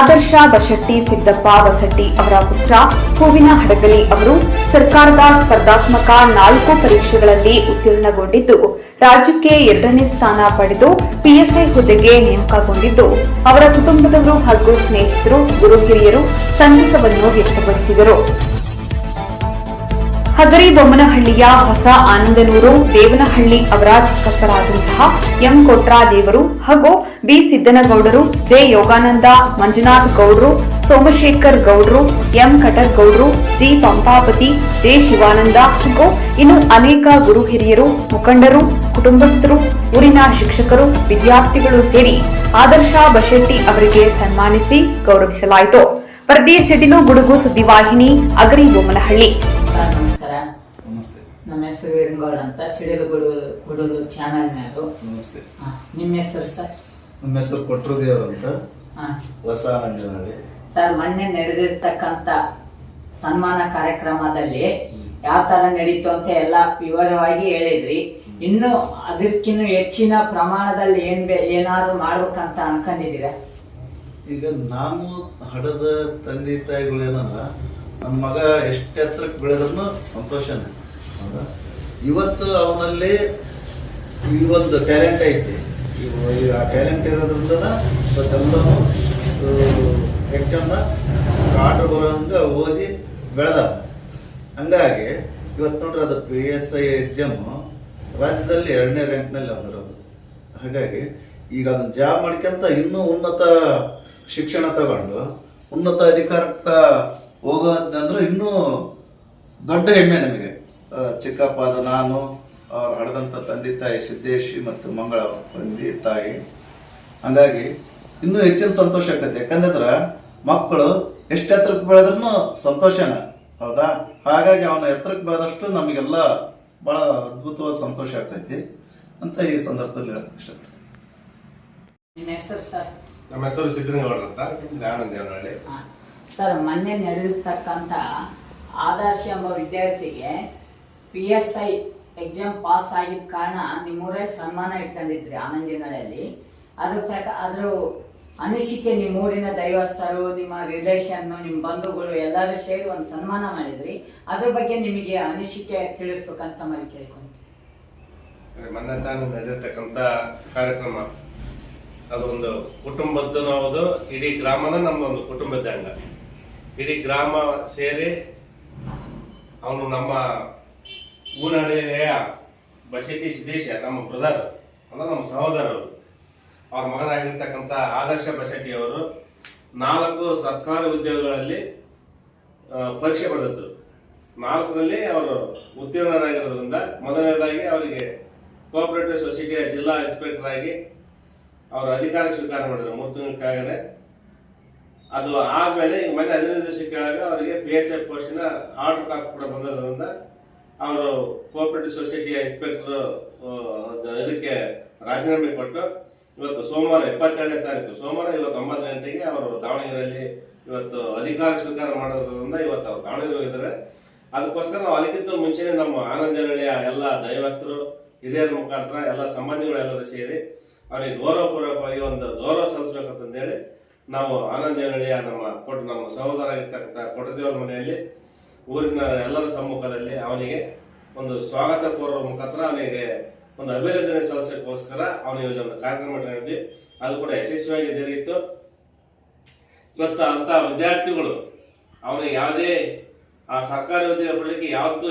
ಆದರ್ಶ ಬಶೆಟ್ಟಿ ಸಿದ್ದಪ್ಪ ಬಸಟ್ಟಿ ಅವರ ಪುತ್ರ ಹೂವಿನ ಹಡಗಲಿ ಅವರು ಸರ್ಕಾರದ ಸ್ಪರ್ಧಾತ್ಮಕ 4 ಪರೀಕ್ಷೆಗಳಲ್ಲಿ ಉತ್ತೀರ್ಣಗೊಂಡಿದ್ದು ರಾಜ್ಯಕ್ಕೆ 2ನೇ ಸ್ಥಾನ ಪಡೆದು ಪಿಎಸ್ಐ ಹುದ್ದೆಗೆ ನೇಮಕಗೊಂಡಿದ್ದು ಅವರ ಕುಟುಂಬದವರು ಹಾಗೂ ಸ್ನೇಹಿತರು ಗುರು ಹಿರಿಯರು ಸಂತಸವನ್ನು ವ್ಯಕ್ತಪಡಿಸಿದರು. ಹಗರಿಬೊಮ್ಮನಹಳ್ಳಿಯ ಹೊಸ ಆನಂದನೂರು ದೇವನಹಳ್ಳಿ ಅವರ ಚಿಕ್ಕಪ್ಪರಾದಂತಹ ಎಂ ಕೊಟ್ರಾದೇವರು ಹಾಗೂ ಬಿ ಸಿದ್ದನಗೌಡರು, ಜೆ ಯೋಗಾನಂದ, ಮಂಜುನಾಥ್ ಗೌಡ್ರು, ಸೋಮಶೇಖರ್ ಗೌಡ್ರು, ಎಂ ಕಟರ್ ಗೌಡ್ರು, ಜಿ ಪಂಪಾಪತಿ, ಜೆ ಶಿವಾನಂದ ಹಾಗೂ ಇನ್ನು ಅನೇಕ ಗುರು ಹಿರಿಯರು, ಮುಖಂಡರು, ಕುಟುಂಬಸ್ಥರು, ಊರಿನ ಶಿಕ್ಷಕರು, ವಿದ್ಯಾರ್ಥಿಗಳು ಸೇರಿ ಆದರ್ಶ ಬಶೆಟ್ಟಿ ಅವರಿಗೆ ಸನ್ಮಾನಿಸಿ ಗೌರವಿಸಲಾಯಿತು. ವರದಿ ಸಿಡಿಲು ಗುಡುಗು ಸುದ್ದಿವಾಹಿನಿ, ಹಗರಿಬೊಮ್ಮನಹಳ್ಳಿ. ನಮಸ್ಕಾರ. ನಮ್ಮ ಹೆಸರು ವೀರಂಗೌಡ ಅಂತ, ಸಿಡಿಲು ಗುಡುಗು ಚಾನಲ್ ಮ್ಯಾಲು. ನಮಸ್ತೆ. ನಿಮ್ಮ ಹೆಸರು ಸರ್? ನಮ್ಮ ಹೆಸರು ಕೊಟ್ರದೇವರು ಅಂತ, ಹೊಸ ನಂಜನಹಳ್ಳಿ. ಸರ್, ಮೊನ್ನೆ ನಡೆದಿರ್ತಕ್ಕಂಥ ಸನ್ಮಾನ ಕಾರ್ಯಕ್ರಮದಲ್ಲಿ ಯಾವ ತರ ನಡೀತು ಅಂತ ಎಲ್ಲ ವಿವರವಾಗಿ ಹೇಳಿದ್ರಿ. ಇನ್ನು ಅದಕ್ಕಿನ್ನು ಹೆಚ್ಚಿನ ಪ್ರಮಾಣದಲ್ಲಿ ಏನಾದ್ರು ಮಾಡ್ಬೇಕಂತ ಅನ್ಕೊಂಡಿದ್ದೀರಾ? ಈಗ ನಾನು ಹಡದ ತಂದೆ ತಾಯಿಗಳೇನಲ್ಲ, ನನ್ನ ಮಗ ಎಷ್ಟು ಎತ್ತರಕ್ಕೆ ಬೆಳೆದ್ರೂ ಸಂತೋಷನೇ. ಹೌದಾ? ಇವತ್ತು ಅವನಲ್ಲಿ ಈ ಒಂದು ಟ್ಯಾಲೆಂಟ್ ಐತಿ. ಆ ಟ್ಯಾಲೆಂಟ್ ಇರೋದ್ರಿಂದ ಇವತ್ತೆಲ್ಲನೂ ಎಕ್ಸಾಮ್ನ ಆರ್ಡರ್ ಬರೋಂಗೆ ಓದಿ ಬೆಳೆದ. ಹಂಗಾಗಿ ಇವತ್ತು ನೋಡ್ರಿ, ಅದು PSI ಎಕ್ಸಾಮು ರಾಜ್ಯದಲ್ಲಿ 2ನೇ ರ್ಯಾಂಕ್ನಲ್ಲಿ ಬಂದಿರೋದು. ಹಾಗಾಗಿ ಈಗ ಅದನ್ನ ಜಾಬ್ ಮಾಡ್ಕೊಂತ ಇನ್ನೂ ಉನ್ನತ ಶಿಕ್ಷಣ ತಗೊಂಡು ಉನ್ನತ ಅಧಿಕಾರಕ್ಕೆ ಹೋಗೋದಂದ್ರೆ ಇನ್ನೂ ದೊಡ್ಡ ಹೆಮ್ಮೆ ನಮಗೆ. ಚಿಕ್ಕಪ್ಪಾದ ನಾನು, ಅವ್ರು ಹಡೆದಂಥ ತಂದೆ ತಾಯಿ ಸಿದ್ದೇಶಿ ಮತ್ತು ಮಂಗಳ ತಂದೆ ತಾಯಿ. ಹಂಗಾಗಿ ಇನ್ನೂ ಹೆಚ್ಚಿನ ಸಂತೋಷ ಆಗ್ತೈತೆ. ಯಾಕಂದ್ರೆ ಮಕ್ಕಳು ಎಷ್ಟು ಎತ್ತರಕ್ಕೆ ಬೆಳೆದ್ರೂ ಸಂತೋಷನ. ಹೌದಾ? ಹಾಗಾಗಿ ಅವನ ಎತ್ತರಕ್ಕೆ ಬೆಳೆದಷ್ಟು ನಮಗೆಲ್ಲ ಭಾಳ ಅದ್ಭುತವಾದ ಸಂತೋಷ ಆಗ್ತೈತಿ ಅಂತ ಈ ಸಂದರ್ಭದಲ್ಲಿ ಇಷ್ಟಪಡ್ತೀನಿ. ನಿಮ್ಮ ಹೆಸರು ಸರ್? ನಮ್ಮ ಹೆಸರು ಸಿದ್ದನಗೌಡ ಅಂತ, ದೇವನಹಳ್ಳಿ. ಸರ್, ಮೊನ್ನೆ ನಡೆದಿರ್ತಕ್ಕಂಥ ಆದರ್ಶ ಎಂಬ ವಿದ್ಯಾರ್ಥಿಗೆ PSI ಎಕ್ಸಾಮ್ ಪಾಸ್ ಆಗಿದ್ದ ಕಾರಣ ನಿಮ್ಮೂರಲ್ಲಿ ಸನ್ಮಾನ ಇಟ್ಕೊಂಡಿದ್ರಿ ಆನಂದಿನಲ್ಲಿ. ಅದ್ರ ಅನಿಸಿಕೆ, ನಿಮ್ಮೂರಿನ ದೈವಸ್ಥರು, ನಿಮ್ಮ ರಿಲೇಷನ್, ನಿಮ್ಮ ಬಂಧುಗಳು ಎಲ್ಲರೂ ಸೇರಿ ಒಂದು ಸನ್ಮಾನ ಮಾಡಿದ್ರಿ. ಅದ್ರ ಬಗ್ಗೆ ನಿಮಗೆ ಅನಿಸಿಕೆ ತಿಳಿಸ್ಬೇಕಂತ ಮಾಡಿ ಕೇಳ್ಕೊಂಡ್ರಿ. ಮೊನ್ನೆ ತಾನು ನಡೆದಿರ್ತಕ್ಕಂಥ ಕಾರ್ಯಕ್ರಮ ಅದು ಒಂದು ಕುಟುಂಬದ್ದು ನಾವು ಇಡೀ ಗ್ರಾಮನ ನಮ್ದೊಂದು ಕುಟುಂಬದ್ದಂಗ. ಇಡೀ ಗ್ರಾಮ ಸೇರಿ ಅವನು ನಮ್ಮ ಊನಹಳ್ಳಿಯ ಬಶೆಟ್ಟಿ ಸಿದ್ದೇಶ ನಮ್ಮ ಬ್ರದರ್ ಅಂದ್ರೆ ನಮ್ಮ ಸಹೋದರರು, ಅವ್ರ ಮಗನಾಗಿರ್ತಕ್ಕಂಥ ಆದರ್ಶ ಬಶೆಟ್ಟಿ ಅವರು 4 ಸರ್ಕಾರಿ ಉದ್ಯೋಗಗಳಲ್ಲಿ ಪರೀಕ್ಷೆ ಬರೆದಿದ್ರು. 4ರಲ್ಲಿ ಅವರು ಉತ್ತೀರ್ಣರಾಗಿರೋದ್ರಿಂದ ಮೊದಲನೇದಾಗಿ ಅವರಿಗೆ ಕೋಆಪರೇಟಿವ್ ಸೊಸೈಟಿಯ ಜಿಲ್ಲಾ ಇನ್ಸ್ಪೆಕ್ಟರ್ ಆಗಿ ಅವರು ಅಧಿಕಾರ ಸ್ವೀಕಾರ ಮಾಡಿದ್ರು 3 ತಿಂಗಳ ಕೆಳಗಡೆ. ಅದು ಆದ್ಮೇಲೆ ಈಗ ಮೊನ್ನೆ 15 ದಿವಸ ಕೆಳಗೆ ಅವರಿಗೆ PSI ಪೋಸ್ಟಿನ ಆರ್ಡರ್ ಕಾಪಿ ಕೂಡ ಬಂದಿರೋದ್ರಿಂದ ಅವರು ಕೋಆಪರೇಟಿವ್ ಸೊಸೈಟಿಯ ಇನ್ಸ್ಪೆಕ್ಟರ್ ಇದಕ್ಕೆ ರಾಜೀನಾಮೆ ಕೊಟ್ಟು ಇವತ್ತು ಸೋಮವಾರ 22ನೇ ತಾರೀಕು ಸೋಮವಾರ ಇವತ್ತು 9 ಗಂಟೆಗೆ ಅವರು ದಾವಣಗೆರೆಯಲ್ಲಿ ಇವತ್ತು ಅಧಿಕಾರ ಸ್ವೀಕಾರ ಮಾಡೋದ್ರಿಂದ ಇವತ್ತು ಅವ್ರು ದಾವಣಗೆರೆ ಹೋಗಿದ್ದಾರೆ. ಅದಕ್ಕೋಸ್ಕರ ನಾವು ಅದಕ್ಕಿಂತ ಮುಂಚೆನೆ ನಮ್ಮ ಆನಂದನಹಳ್ಳಿಯ ಎಲ್ಲ ದೈವಸ್ಥರು, ಹಿರಿಯರ ಮುಖಾಂತರ ಎಲ್ಲ ಸಂಬಂಧಿಗಳೆಲ್ಲರೂ ಸೇರಿ ಅವರಿಗೆ ಗೌರವಪೂರ್ವಕವಾಗಿ ಒಂದು ಗೌರವ ಸಲ್ಲಿಸಬೇಕಂತಂದೇಳಿ ನಾವು ಆನಂದನಹಳ್ಳಿಯ ನಮ್ಮ ಸಹೋದರ ಆಗಿರ್ತಕ್ಕಂಥ ಕೊಟ್ರದೇವರ ಮನೆಯಲ್ಲಿ ಊರಿನ ಎಲ್ಲರ ಸಮ್ಮುಖದಲ್ಲಿ ಅವನಿಗೆ ಒಂದು ಸ್ವಾಗತ ಕೋರುವ ಮುಖಾಂತರ ಅವನಿಗೆ ಒಂದು ಅಭಿನಂದನೆ ಸಲ್ಲಿಸೋಕ್ಕೋಸ್ಕರ ಅವನಿಗೆ ಒಂದು ಕಾರ್ಯಕ್ರಮ ನಡೆದಿದ್ವಿ. ಅದು ಕೂಡ ಯಶಸ್ವಿಯಾಗಿ ಜರುಗಿತ್ತು. ಇವತ್ತು ಅಂತ ವಿದ್ಯಾರ್ಥಿಗಳು ಅವನಿಗೆ ಯಾವುದೇ ಆ ಸರ್ಕಾರಿ ಉದ್ಯೋಗ ಪಡಲಿಕ್ಕೆ ಯಾವತ್ತೂ